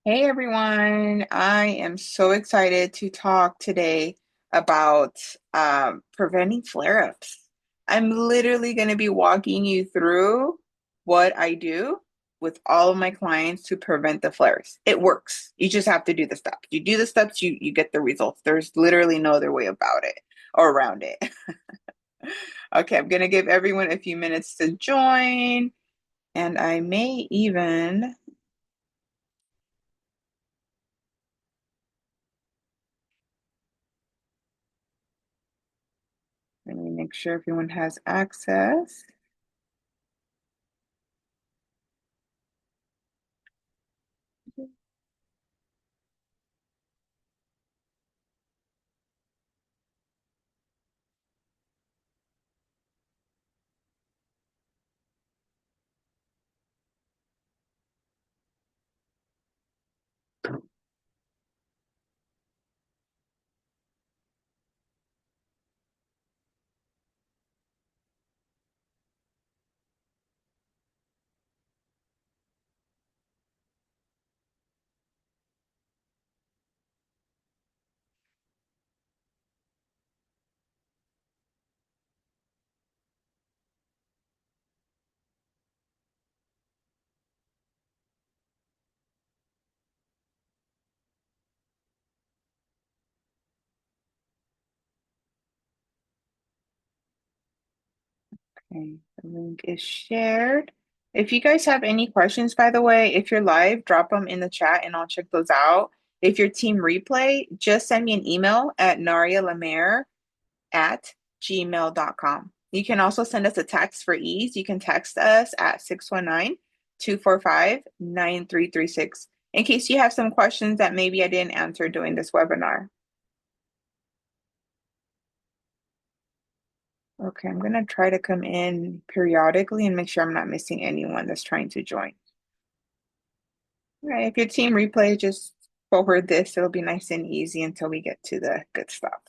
Hey everyone, I am so excited to talk today about preventing flare-ups. I'm literally going to be walking you through what I do with all of my clients to prevent the flares. It works. You just have to do the steps. You do the steps, you get the results. There's literally no other way about it or around it. Okay, I'm going to give everyone a few minutes to join, and I may even let me make sure everyone has access. Okay, the link is shared. If you guys have any questions, by the way, if you're live, drop them in the chat and I'll check those out. If you're team replay, just send me an email at narialamaire@gmail.com. You can also send us a text for ease. You can text us at 619-245-9336 in case you have some questions that maybe I didn't answer during this webinar. Okay, I'm gonna try to come in periodically and make sure I'm not missing anyone that's trying to join. All right, if your team replay, just forward this. It'll be nice and easy until we get to the good stuff.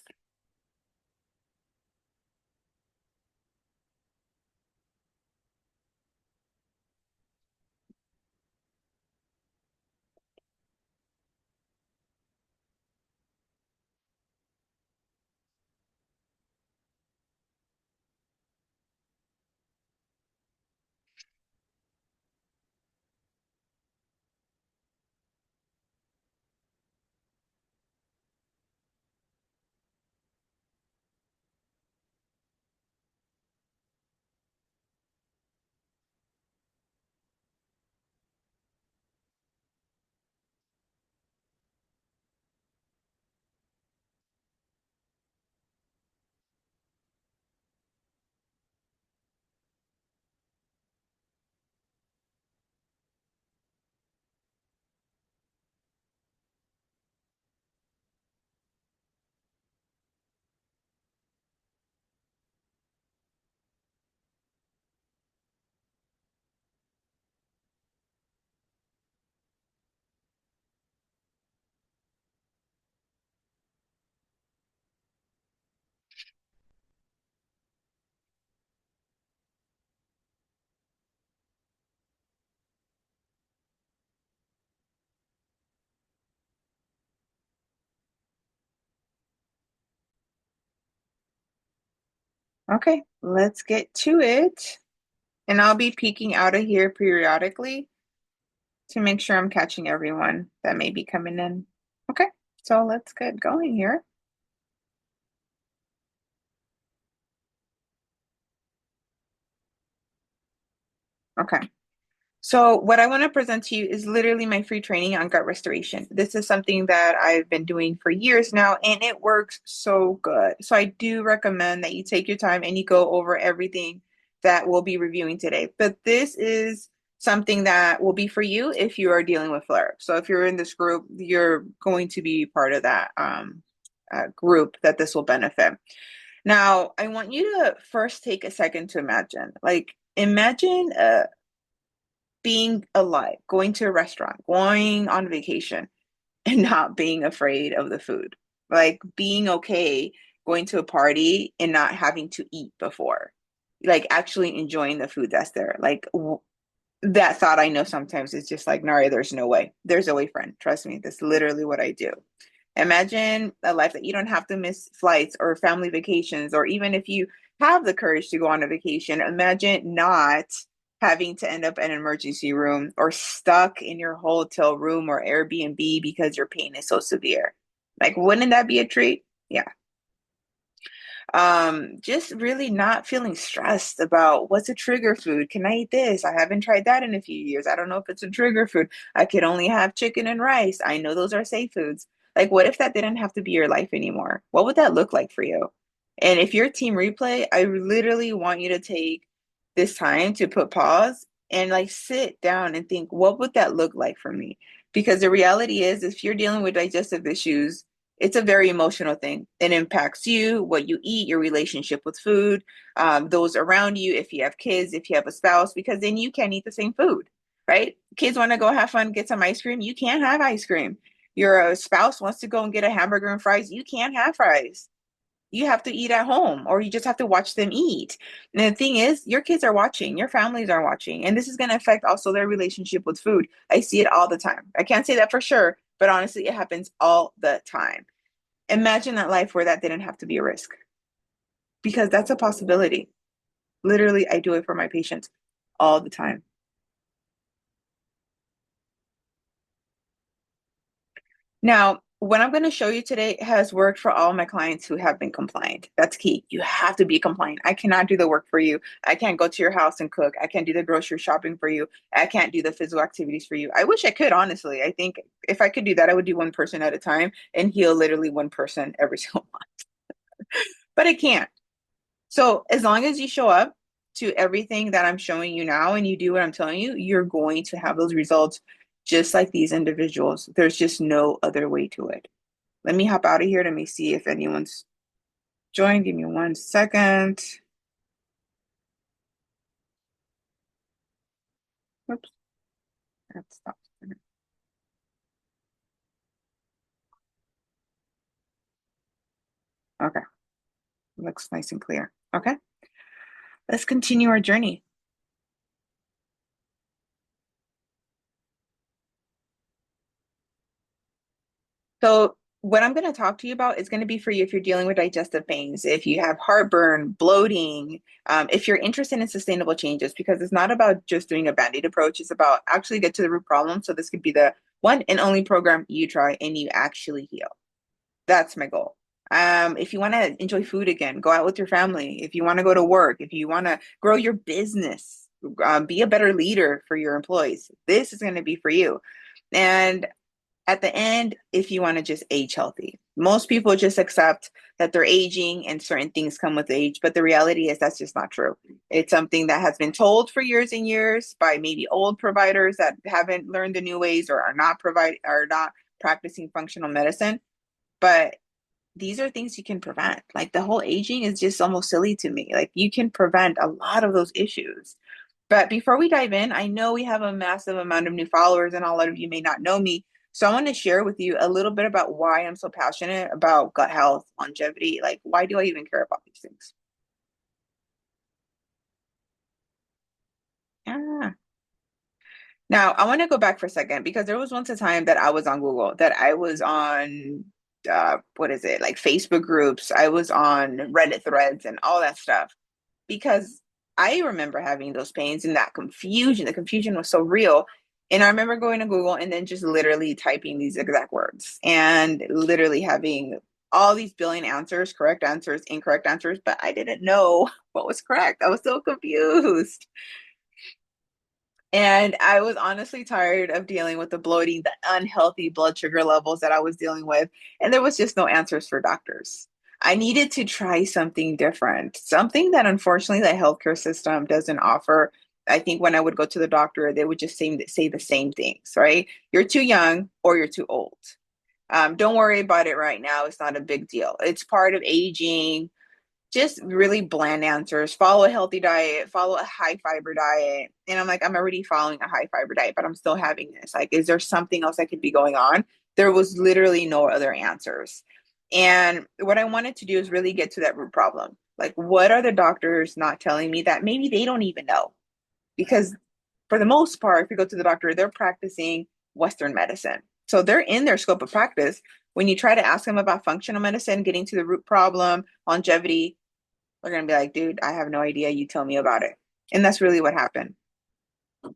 Okay, let's get to it. And I'll be peeking out of here periodically to make sure I'm catching everyone that may be coming in. Okay, so let's get going here. Okay. So what I want to present to you is literally my free training on gut restoration. This is something that I've been doing for years now, and it works so good. So I do recommend that you take your time and you go over everything that we'll be reviewing today. But this is something that will be for you if you are dealing with flare-ups. So if you're in this group, you're going to be part of that group that this will benefit. Now, I want you to first take a second to imagine, imagine being alive, going to a restaurant, going on vacation, and not being afraid of the food. Like being okay going to a party and not having to eat before. Like actually enjoying the food that's there. that thought I know sometimes is just like, Nari, there's no way. There's a way, friend. Trust me. That's literally what I do. Imagine a life that you don't have to miss flights or family vacations, or even if you have the courage to go on a vacation, imagine not having to end up in an emergency room or stuck in your hotel room or Airbnb because your pain is so severe. Like, wouldn't that be a treat? Yeah. Just really not feeling stressed about what's a trigger food. Can I eat this? I haven't tried that in a few years. I don't know if it's a trigger food. I could only have chicken and rice. I know those are safe foods. Like, what if that didn't have to be your life anymore? What would that look like for you? And if you're team replay, I literally want you to take this time to put pause and like sit down and think, what would that look like for me? Because the reality is, if you're dealing with digestive issues, it's a very emotional thing. It impacts you, what you eat, your relationship with food, those around you, if you have kids, if you have a spouse, because then you can't eat the same food, right? Kids want to go have fun, get some ice cream. You can't have ice cream. Your spouse wants to go and get a hamburger and fries. You can't have fries. You have to eat at home, or you just have to watch them eat. And the thing is, your kids are watching, your families are watching, and this is going to affect also their relationship with food. I see it all the time. I can't say that for sure, but honestly, it happens all the time. Imagine that life where that didn't have to be a risk, because that's a possibility. Literally, I do it for my patients all the time. Now, what I'm going to show you today has worked for all my clients who have been compliant. That's key. You have to be compliant. I cannot do the work for you. I can't go to your house and cook. I can't do the grocery shopping for you. I can't do the physical activities for you. I wish I could, honestly. I think if I could do that, I would do one person at a time and heal literally one person every single month. But I can't. So as long as you show up to everything that I'm showing you now and you do what I'm telling you, you're going to have those results just like these individuals. There's just no other way to it. Let me hop out of here. Let me see if anyone's joined. Give me 1 second. Oops, that stopped. Okay, looks nice and clear. Okay, let's continue our journey. So what I'm going to talk to you about is going to be for you if you're dealing with digestive pains, if you have heartburn, bloating, if you're interested in sustainable changes, because it's not about just doing a band-aid approach. It's about actually get to the root problem. So this could be the one and only program you try and you actually heal. That's my goal. If you want to enjoy food again, go out with your family. If you want to go to work, if you want to grow your business, be a better leader for your employees, this is going to be for you. And at the end, if you want to just age healthy. Most people just accept that they're aging and certain things come with age, but the reality is that's just not true. It's something that has been told for years and years by maybe old providers that haven't learned the new ways or are not practicing functional medicine. But these are things you can prevent. Like the whole aging is just almost silly to me. Like you can prevent a lot of those issues. But before we dive in, I know we have a massive amount of new followers, and a lot of you may not know me. So I want to share with you a little bit about why I'm so passionate about gut health, longevity. Like, why do I even care about these things? Yeah. Now, I want to go back for a second because there was once a time that I was on Google, that I was on, what is it, like Facebook groups. I was on Reddit threads and all that stuff because I remember having those pains and that confusion. The confusion was so real. And I remember going to Google and then just literally typing these exact words and literally having all these billion answers, correct answers, incorrect answers, but I didn't know what was correct. I was so confused. And I was honestly tired of dealing with the bloating, the unhealthy blood sugar levels that I was dealing with. And there was just no answers for doctors. I needed to try something different, something that unfortunately the healthcare system doesn't offer. I think when I would go to the doctor, they would just say the same things, right? You're too young or you're too old. Don't worry about it right now. It's not a big deal. It's part of aging, just really bland answers. Follow a healthy diet, follow a high fiber diet. And I'm like, I'm already following a high fiber diet, but I'm still having this. Like, is there something else that could be going on? There was literally no other answers. And what I wanted to do is really get to that root problem. Like, what are the doctors not telling me that maybe they don't even know? Because for the most part, if you go to the doctor, they're practicing Western medicine. So they're in their scope of practice. When you try to ask them about functional medicine, getting to the root problem, longevity, they're going to be like, dude, I have no idea. You tell me about it. And that's really what happened.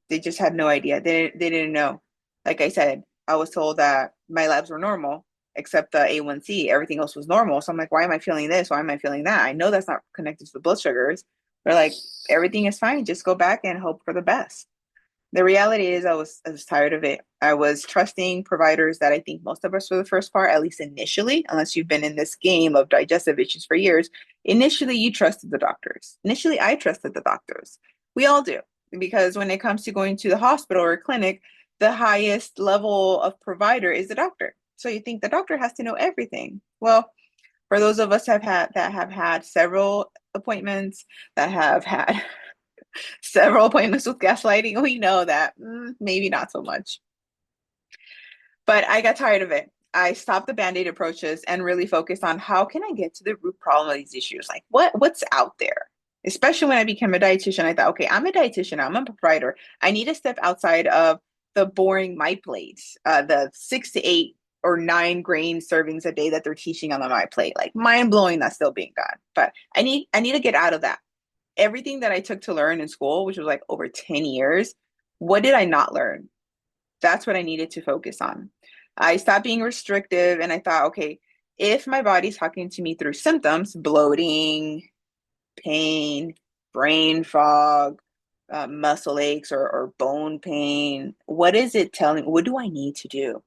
They just had no idea. They didn't know. Like I said, I was told that my labs were normal, except the A1C. Everything else was normal. So I'm like, why am I feeling this? Why am I feeling that? I know that's not connected to the blood sugars. They're like, everything is fine. Just go back and hope for the best. The reality is I was tired of it. I was trusting providers that I think most of us for the first part, at least initially, unless you've been in this game of digestive issues for years, initially you trusted the doctors. Initially, I trusted the doctors. We all do, because when it comes to going to the hospital or clinic, the highest level of provider is the doctor. So you think the doctor has to know everything. Well, for those of us that have had several appointments, that have had several appointments with gaslighting, we know that maybe not so much. But I got tired of it. I stopped the band-aid approaches and really focused on how can I get to the root problem of these issues? Like what's out there? Especially when I became a dietitian, I thought, okay, I'm a dietitian, I'm a provider. I need to step outside of the boring my plates, the 6 to 8 or 9 grain servings a day that they're teaching on the my plate. Like mind blowing that's still being done. But I need to get out of that. Everything that I took to learn in school, which was like over 10 years, what did I not learn? That's what I needed to focus on. I stopped being restrictive and I thought, okay, if my body's talking to me through symptoms, bloating, pain, brain fog, muscle aches, or bone pain, what is it telling? What do I need to do?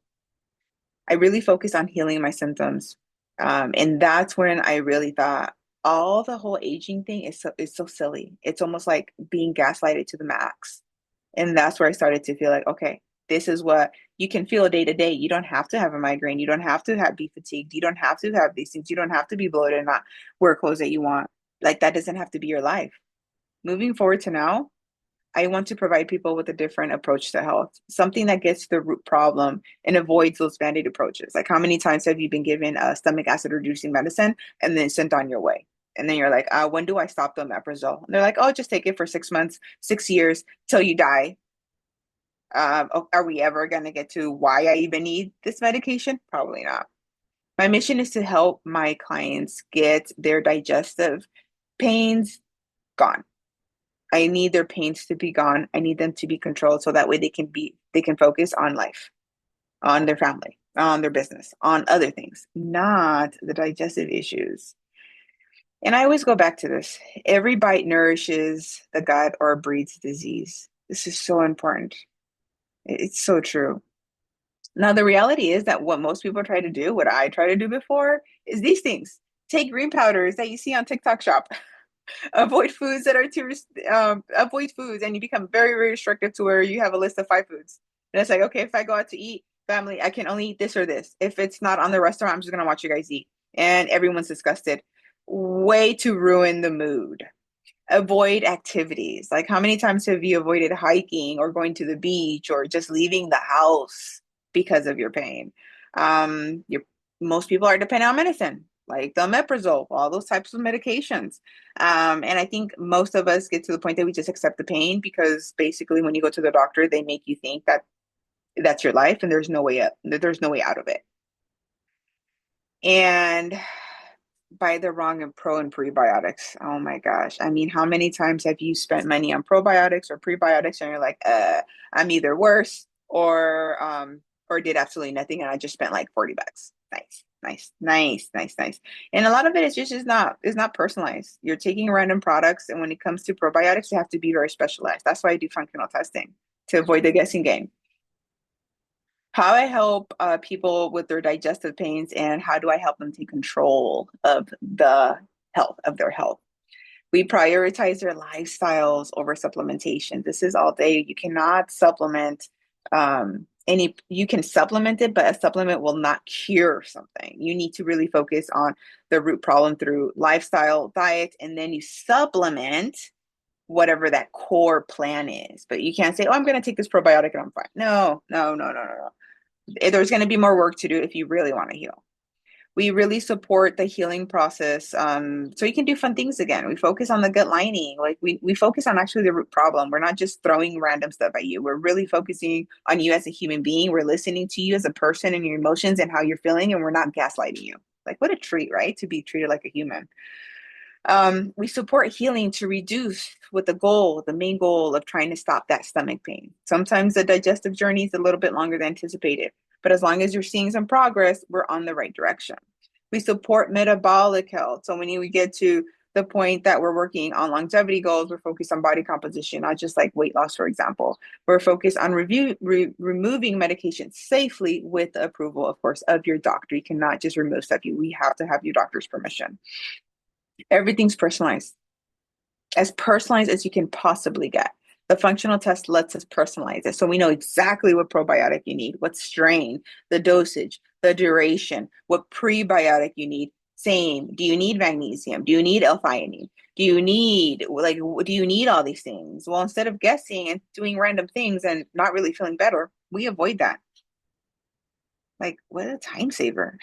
I really focused on healing my symptoms. And that's when I really thought all the whole aging thing is so silly. It's almost like being gaslighted to the max. And that's where I started to feel like, okay, this is what you can feel day to day. You don't have to have a migraine. You don't have to be fatigued. You don't have to have these things. You don't have to be bloated and not wear clothes that you want. Like that doesn't have to be your life. Moving forward to now, I want to provide people with a different approach to health, something that gets to the root problem and avoids those band-aid approaches. Like how many times have you been given a stomach acid reducing medicine and then sent on your way? And then you're like, when do I stop the omeprazole? And they're like, oh, just take it for 6 months, 6 years till you die. Are we ever going to get to why I even need this medication? Probably not. My mission is to help my clients get their digestive pains gone. I need their pains to be gone. I need them to be controlled so that way they can focus on life, on their family, on their business, on other things, not the digestive issues. And I always go back to this. Every bite nourishes the gut or breeds disease. This is so important. It's so true. Now, the reality is that what most people try to do, what I try to do before, is these things. Take green powders that you see on TikTok shop. Avoid foods that are too, avoid foods, and you become very, very restrictive to where you have a list of 5 foods. And it's like, okay, if I go out to eat, family, I can only eat this or this. If it's not on the restaurant, I'm just going to watch you guys eat. And everyone's disgusted. Way to ruin the mood. Avoid activities. Like, how many times have you avoided hiking or going to the beach or just leaving the house because of your pain? Your Most people are dependent on medicine, like the omeprazole, all those types of medications. And I think most of us get to the point that we just accept the pain because basically, when you go to the doctor, they make you think that that's your life and there's no way up, there's no way out of it. And buy the wrong and pro and prebiotics. Oh my gosh. I mean, how many times have you spent money on probiotics or prebiotics and you're like, I'm either worse or did absolutely nothing and I just spent like $40. Nice, nice, nice, nice, nice. And a lot of it is just not is not personalized. You're taking random products, and when it comes to probiotics, you have to be very specialized. That's why I do functional testing to avoid the guessing game. How I help people with their digestive pains and how do I help them take control of the health of their health. We prioritize their lifestyles over supplementation. This is all day. You cannot supplement you can supplement it, but a supplement will not cure something. You need to really focus on the root problem through lifestyle, diet, and then you supplement whatever that core plan is. But you can't say, oh, I'm going to take this probiotic and I'm fine. No, no, no, no, no, no. There's going to be more work to do if you really want to heal. We really support the healing process. So you can do fun things again. We focus on the gut lining. Like we focus on actually the root problem. We're not just throwing random stuff at you. We're really focusing on you as a human being. We're listening to you as a person and your emotions and how you're feeling, and we're not gaslighting you. Like what a treat, right? To be treated like a human. We support healing to reduce with the main goal of trying to stop that stomach pain. Sometimes the digestive journey is a little bit longer than anticipated, but as long as you're seeing some progress, we're on the right direction. We support metabolic health. So when you get to the point that we're working on longevity goals, we're focused on body composition, not just like weight loss, for example. We're focused on removing medication safely with the approval, of course, of your doctor. You cannot just remove stuff. We have to have your doctor's permission. Everything's personalized as you can possibly get. The functional test lets us personalize it. So we know exactly what probiotic you need, what strain, the dosage, the duration, what prebiotic you need. Same. Do you need magnesium? Do you need L-theanine? Do you need all these things? Well, instead of guessing and doing random things and not really feeling better, we avoid that. Like, what a time saver.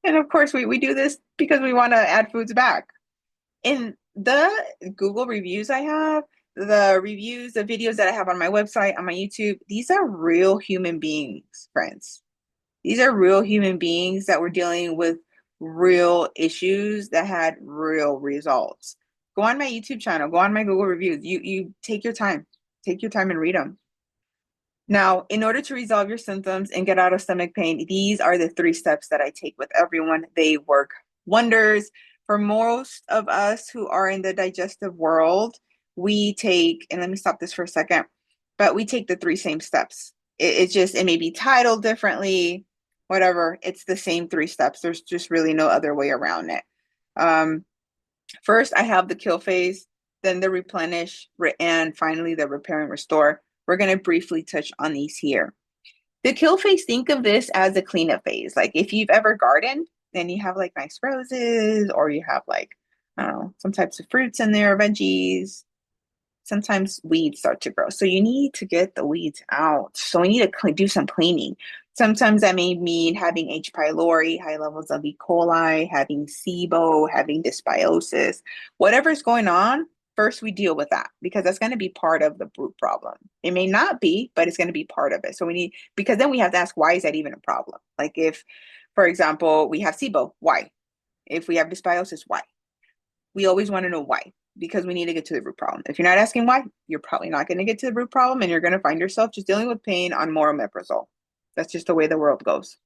And of course, we do this because we want to add foods back. In the Google reviews I have, the reviews, the videos that I have on my website, on my YouTube, these are real human beings, friends. These are real human beings that were dealing with real issues that had real results. Go on my YouTube channel, go on my Google reviews. You take your time and read them. Now, in order to resolve your symptoms and get out of stomach pain, these are the 3 steps that I take with everyone. They work wonders. For most of us who are in the digestive world, we take, and let me stop this for a second, but we take the 3 same steps. It may be titled differently, whatever. It's the same 3 steps. There's just really no other way around it. First, I have the kill phase, then the replenish, and finally the repair and restore. We're going to briefly touch on these here. The kill phase, think of this as a cleanup phase. Like if you've ever gardened, then you have like nice roses, or you have like, I don't know, some types of fruits in there, veggies. Sometimes weeds start to grow. So you need to get the weeds out. So we need to do some cleaning. Sometimes that may mean having H. pylori, high levels of E. coli, having SIBO, having dysbiosis, whatever's going on. First, we deal with that because that's going to be part of the root problem. It may not be, but it's going to be part of it. So because then we have to ask, why is that even a problem? Like if, for example, we have SIBO, why? If we have dysbiosis, why? We always want to know why, because we need to get to the root problem. If you're not asking why, you're probably not going to get to the root problem, and you're going to find yourself just dealing with pain on more omeprazole. That's just the way the world goes.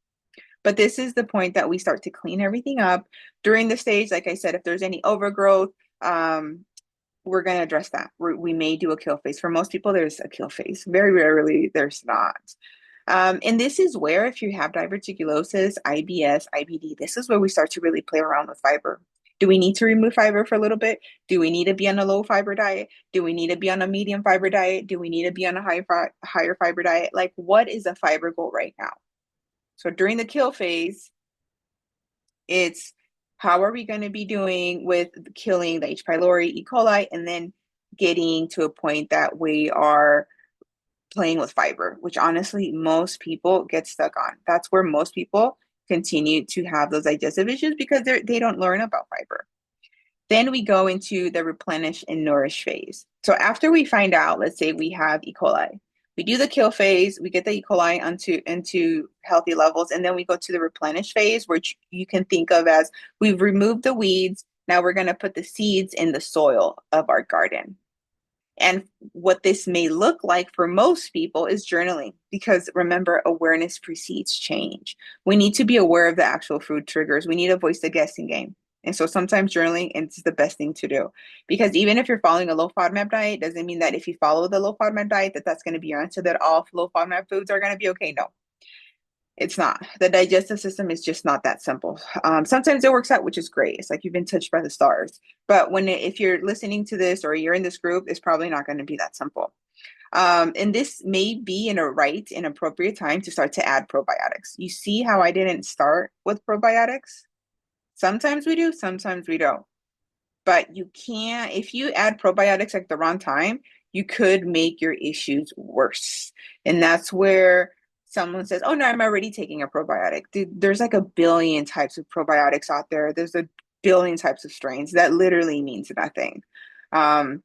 But this is the point that we start to clean everything up during the stage. Like I said, if there's any overgrowth, we're going to address that. We may do a kill phase. For most people, there's a kill phase. Very rarely, there's not. And this is where, if you have diverticulosis, IBS, IBD, this is where we start to really play around with fiber. Do we need to remove fiber for a little bit? Do we need to be on a low fiber diet? Do we need to be on a medium fiber diet? Do we need to be on a higher fiber diet? Like, what is a fiber goal right now? So during the kill phase, it's how are we going to be doing with killing the H. pylori, E. coli, and then getting to a point that we are playing with fiber, which honestly, most people get stuck on. That's where most people continue to have those digestive issues because they don't learn about fiber. Then we go into the replenish and nourish phase. So after we find out, let's say we have E. coli, we do the kill phase, we get the E. coli into healthy levels, and then we go to the replenish phase, which you can think of as we've removed the weeds. Now we're going to put the seeds in the soil of our garden. And what this may look like for most people is journaling, because remember, awareness precedes change. We need to be aware of the actual food triggers. We need to voice the guessing game. And so sometimes journaling is the best thing to do, because even if you're following a low FODMAP diet, doesn't mean that if you follow the low FODMAP diet, that's going to be your answer, that all low FODMAP foods are going to be okay. No, it's not. The digestive system is just not that simple. Sometimes it works out, which is great. It's like you've been touched by the stars. But if you're listening to this or you're in this group, it's probably not going to be that simple. And this may be in a right and appropriate time to start to add probiotics. You see how I didn't start with probiotics? Sometimes we do, sometimes we don't. But you can't, if you add probiotics at the wrong time, you could make your issues worse. And that's where someone says, oh no, I'm already taking a probiotic. Dude, there's like a billion types of probiotics out there. There's a billion types of strains. That literally means nothing. Um,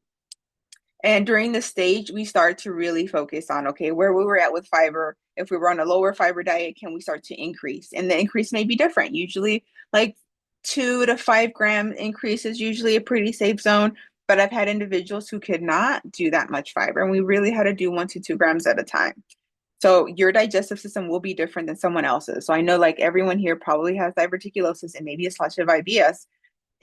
and during the stage, we start to really focus on, okay, where we were at with fiber. If we were on a lower fiber diet, can we start to increase? And the increase may be different. Usually, like 2 to 5 gram increase is usually a pretty safe zone. But I've had individuals who could not do that much fiber, and we really had to do 1 to 2 grams at a time. So your digestive system will be different than someone else's. So I know like everyone here probably has diverticulosis and maybe a slash of IBS,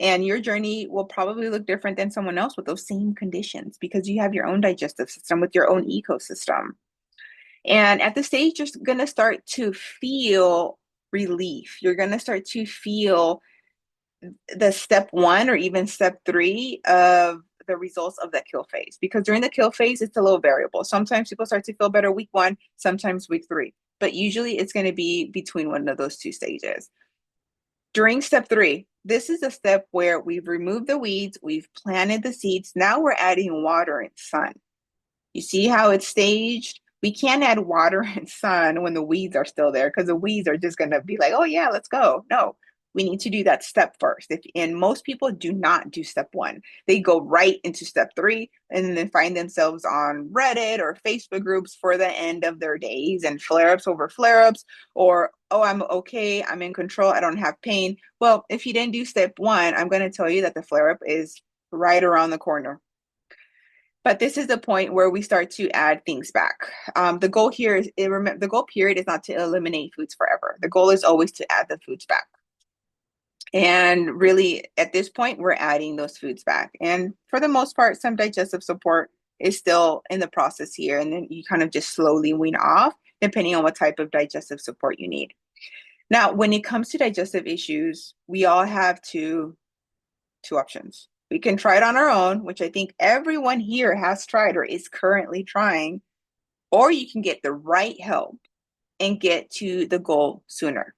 and your journey will probably look different than someone else with those same conditions because you have your own digestive system with your own ecosystem. And at this stage, you're going to start to feel relief. You're going to start to feel the step 1 or even step 3 of the results of that kill phase. Because during the kill phase, it's a little variable. Sometimes people start to feel better week 1, sometimes week 3. But usually it's going to be between one of those 2 stages. During step 3, this is a step where we've removed the weeds, we've planted the seeds. Now we're adding water and sun. You see how it's staged? We can't add water and sun when the weeds are still there because the weeds are just going to be like, oh, yeah, let's go. No, we need to do that step first. And most people do not do step 1. They go right into step 3 and then find themselves on Reddit or Facebook groups for the end of their days and flare-ups over flare-ups, or, oh, I'm okay, I'm in control, I don't have pain. Well, if you didn't do step 1, I'm going to tell you that the flare-up is right around the corner. But this is the point where we start to add things back. The goal here is, the goal period is not to eliminate foods forever. The goal is always to add the foods back. And really, at this point, we're adding those foods back. And for the most part, some digestive support is still in the process here. And then you kind of just slowly wean off, depending on what type of digestive support you need. Now, when it comes to digestive issues, we all have two options. We can try it on our own, which I think everyone here has tried or is currently trying, or you can get the right help and get to the goal sooner.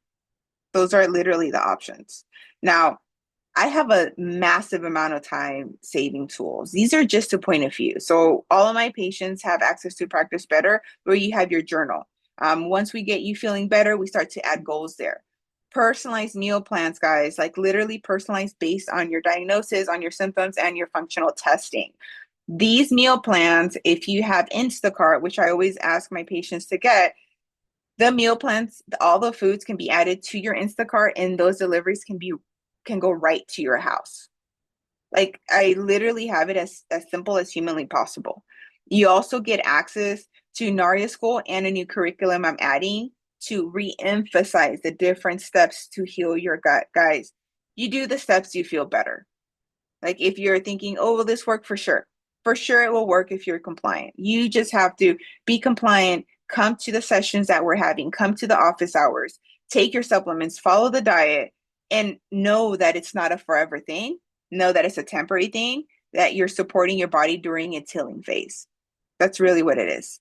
Those are literally the options. Now, I have a massive amount of time saving tools. These are just to point a few. So all of my patients have access to Practice Better, where you have your journal. Once we get you feeling better, we start to add goals there. Personalized meal plans, guys, like literally personalized based on your diagnosis, on your symptoms, and your functional testing. These meal plans, if you have Instacart, which I always ask my patients to get, the meal plans, all the foods can be added to your Instacart, and those deliveries can go right to your house. Like I literally have it as simple as humanly possible. You also get access to Naria School and a new curriculum I'm adding to re-emphasize the different steps to heal your gut. Guys, you do the steps, you feel better. Like if you're thinking, oh, will this work? For sure. For sure it will work if you're compliant. You just have to be compliant, come to the sessions that we're having, come to the office hours, take your supplements, follow the diet, and know that it's not a forever thing. Know that it's a temporary thing, that you're supporting your body during its healing phase. That's really what it is.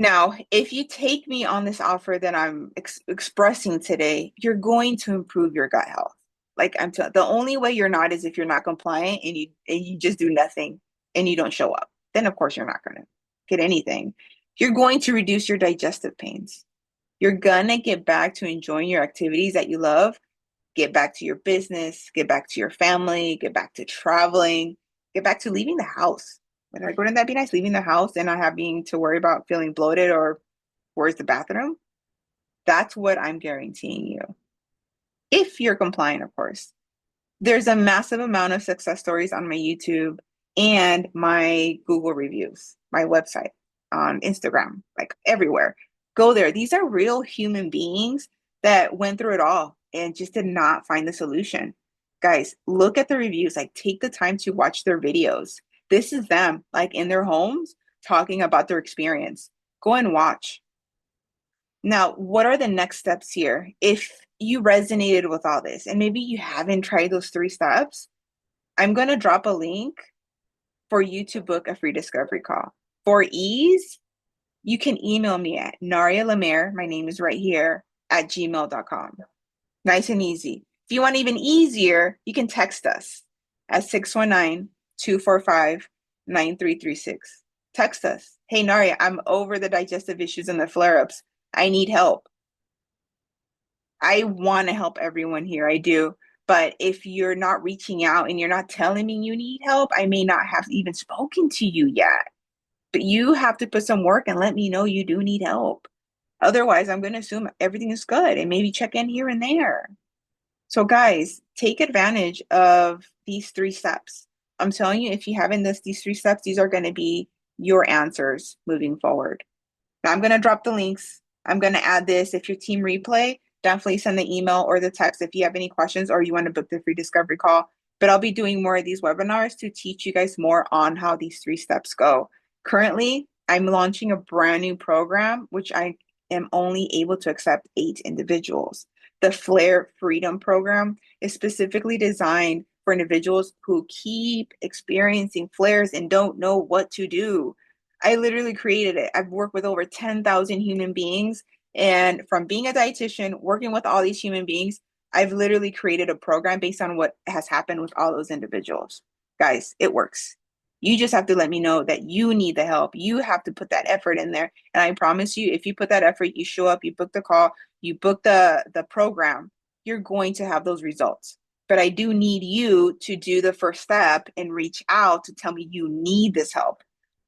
Now, if you take me on this offer that I'm expressing today, you're going to improve your gut health. Like the only way you're not is if you're not compliant and you just do nothing and you don't show up. Then of course you're not going to get anything. You're going to reduce your digestive pains. You're gonna get back to enjoying your activities that you love, get back to your business, get back to your family, get back to traveling, get back to leaving the house. Like, wouldn't that be nice, leaving the house and not having to worry about feeling bloated or where's the bathroom? That's what I'm guaranteeing you. If you're compliant, of course. There's a massive amount of success stories on my YouTube and my Google reviews, my website, on Instagram, like everywhere. Go there. These are real human beings that went through it all and just did not find the solution. Guys, look at the reviews, like take the time to watch their videos. This is them, like in their homes, talking about their experience. Go and watch. Now, what are the next steps here? If you resonated with all this and maybe you haven't tried those 3 steps, I'm going to drop a link for you to book a free discovery call. For ease, you can email me at narialemaire, my name is right here, at gmail.com. Nice and easy. If you want even easier, you can text us at 619-245-9336. text us. Hey, Naria, I'm over the digestive issues and the flare-ups. I need help. I want to help everyone here. I do. But if you're not reaching out and you're not telling me you need help, I may not have even spoken to you yet. But you have to put some work and let me know you do need help. Otherwise, I'm going to assume everything is good and maybe check in here and there. So, guys, take advantage of these three steps. I'm telling you, if you haven't these three steps, these are going to be your answers moving forward. Now, I'm going to drop the links. I'm going to add this. If your team replay, definitely send the email or the text if you have any questions or you want to book the free discovery call. But I'll be doing more of these webinars to teach you guys more on how these three steps go. Currently, I'm launching a brand new program, which I am only able to accept 8 individuals. The Flare Freedom Program is specifically designed for individuals who keep experiencing flares and don't know what to do. I literally created it. I've worked with over 10,000 human beings. And from being a dietitian, working with all these human beings, I've literally created a program based on what has happened with all those individuals. Guys, it works. You just have to let me know that you need the help. You have to put that effort in there. And I promise you, if you put that effort, you show up, you book the call, you book the program, you're going to have those results. But I do need you to do the first step and reach out to tell me you need this help.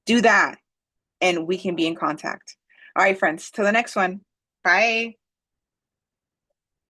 Do that and we can be in contact. All right, friends, till the next one. Bye.